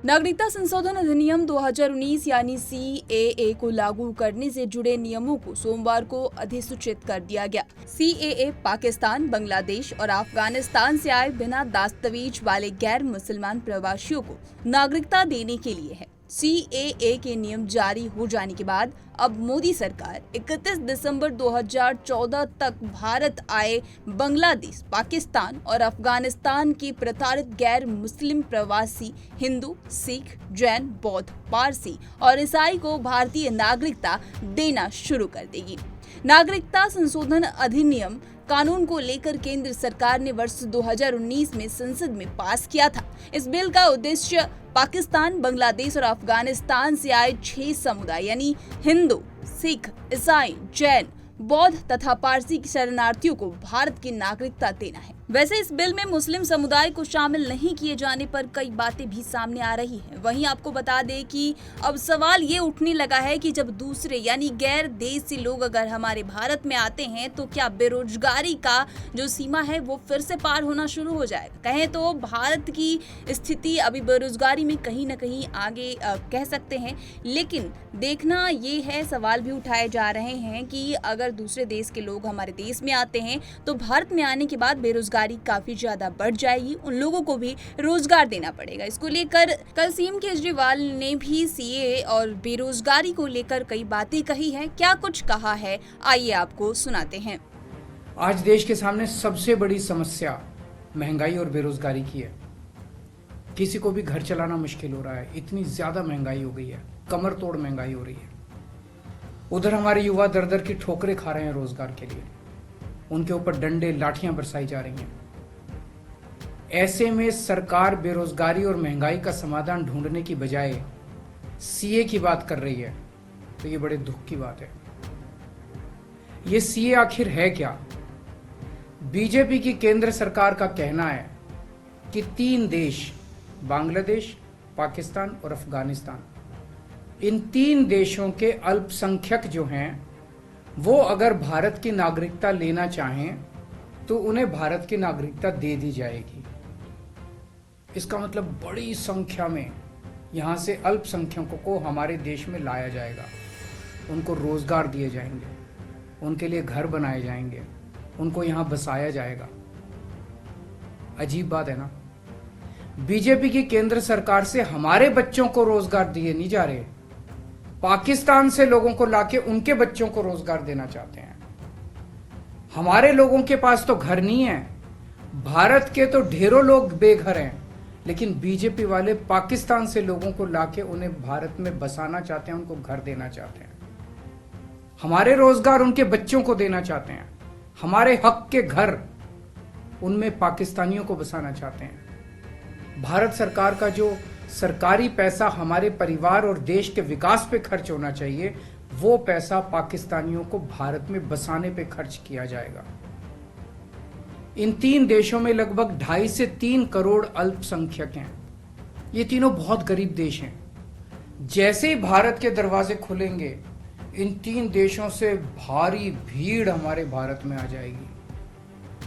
नागरिकता संशोधन अधिनियम 2019 यानी CAA को लागू करने से जुड़े नियमों को सोमवार को अधिसूचित कर दिया गया। CAA पाकिस्तान, बांग्लादेश और अफगानिस्तान से आए बिना दस्तावेज वाले गैर मुसलमान प्रवासियों को नागरिकता देने के लिए है। CAA के नियम जारी हो जाने के बाद अब मोदी सरकार 31 दिसंबर 2014 तक भारत आए बांग्लादेश, पाकिस्तान और अफगानिस्तान के प्रताड़ित गैर मुस्लिम प्रवासी हिंदू, सिख, जैन, बौद्ध, पारसी और ईसाई को भारतीय नागरिकता देना शुरू कर देगी। नागरिकता संशोधन अधिनियम कानून को लेकर केंद्र सरकार ने वर्ष 2019 में संसद में पास किया था। इस बिल का उद्देश्य पाकिस्तान, बांग्लादेश और अफगानिस्तान से आए 6 समुदाय यानी हिंदू, सिख, ईसाई, जैन, बौद्ध तथा पारसी शरणार्थियों को भारत की नागरिकता देना है। वैसे इस बिल में मुस्लिम समुदाय को शामिल नहीं किए जाने पर कई बातें भी सामने आ रही हैं। वहीं आपको बता दें कि अब सवाल ये उठने लगा है कि जब दूसरे यानी गैर देशी लोग अगर हमारे भारत में आते हैं तो क्या बेरोजगारी का जो सीमा है वो फिर से पार होना शुरू हो जाएगा। कहें तो भारत की स्थिति अभी बेरोजगारी में कहीं ना कहीं आगे कह सकते हैं, लेकिन देखना ये है, सवाल भी उठाए जा रहे हैं कि अगर दूसरे देश के लोग हमारे देश में आते हैं तो भारत में आने के बाद बेरोजगारी काफी ज्यादा बढ़ जाएगी, उन लोगों को भी रोजगार देना पड़ेगा। इसको लेकर कल सीएम केजरीवाल ने भी CAA और बेरोजगारी को लेकर कई बातें कही हैं। क्या कुछ कहा है, आइए आपको सुनाते हैं। आज देश के सामने सबसे बड़ी समस्या महंगाई और बेरोजगारी की है। किसी को भी घर चलाना मुश्किल हो रहा है, इतनी ज्यादा महंगाई हो गई है, कमर तोड़ महंगाई हो रही है। उधर हमारे युवा दर दर की ठोकरें खा रहे हैं रोजगार के लिए, उनके ऊपर डंडे लाठियां बरसाई जा रही हैं। ऐसे में सरकार बेरोजगारी और महंगाई का समाधान ढूंढने की बजाय CAA की बात कर रही है, तो ये बड़े दुख की बात है। ये CAA आखिर है क्या? बीजेपी की केंद्र सरकार का कहना है कि 3 देश, बांग्लादेश, पाकिस्तान और अफगानिस्तान, इन 3 देशों के अल्पसंख्यक जो हैं वो अगर भारत की नागरिकता लेना चाहें तो उन्हें भारत की नागरिकता दे दी जाएगी। इसका मतलब बड़ी संख्या में यहां से अल्पसंख्यकों को हमारे देश में लाया जाएगा, उनको रोजगार दिए जाएंगे, उनके लिए घर बनाए जाएंगे, उनको यहां बसाया जाएगा। अजीब बात है ना। बीजेपी की केंद्र सरकार से हमारे बच्चों को रोजगार दिए नहीं जा रहे, पाकिस्तान से लोगों को लाके उनके बच्चों को रोजगार देना चाहते हैं। हमारे लोगों के पास तो घर नहीं है, भारत के तो ढेरों लोग बेघर हैं, लेकिन बीजेपी वाले पाकिस्तान से लोगों को लाके उन्हें भारत में बसाना चाहते हैं, उनको घर देना चाहते हैं। हमारे रोजगार उनके बच्चों को देना चाहते हैं, हमारे हक के घर उनमें पाकिस्तानियों को बसाना चाहते हैं। भारत सरकार का जो सरकारी पैसा हमारे परिवार और देश के विकास पे खर्च होना चाहिए, वो पैसा पाकिस्तानियों को भारत में बसाने पे खर्च किया जाएगा। इन 3 देशों में लगभग 2.5 से 3 करोड़ अल्पसंख्यक हैं। ये तीनों बहुत गरीब देश हैं। जैसे ही भारत के दरवाजे खुलेंगे, इन 3 देशों से भारी भीड़ हमारे भारत में आ जाएगी।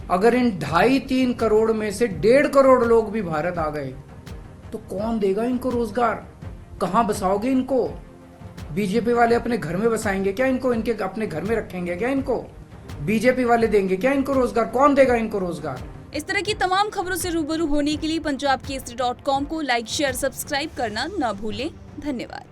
अगर इन 2.5-3 करोड़ में से 1.5 करोड़ लोग भी भारत आ गए तो कौन देगा इनको रोजगार? कहां बसाओगे इनको? बीजेपी वाले अपने घर में बसाएंगे क्या इनको? इनके अपने घर में रखेंगे क्या इनको? बीजेपी वाले देंगे क्या इनको रोजगार? कौन देगा इनको रोजगार? इस तरह की तमाम खबरों से रूबरू होने के लिए पंजाबकेसरी.com को लाइक, शेयर, सब्सक्राइब करना न भूलें। धन्यवाद।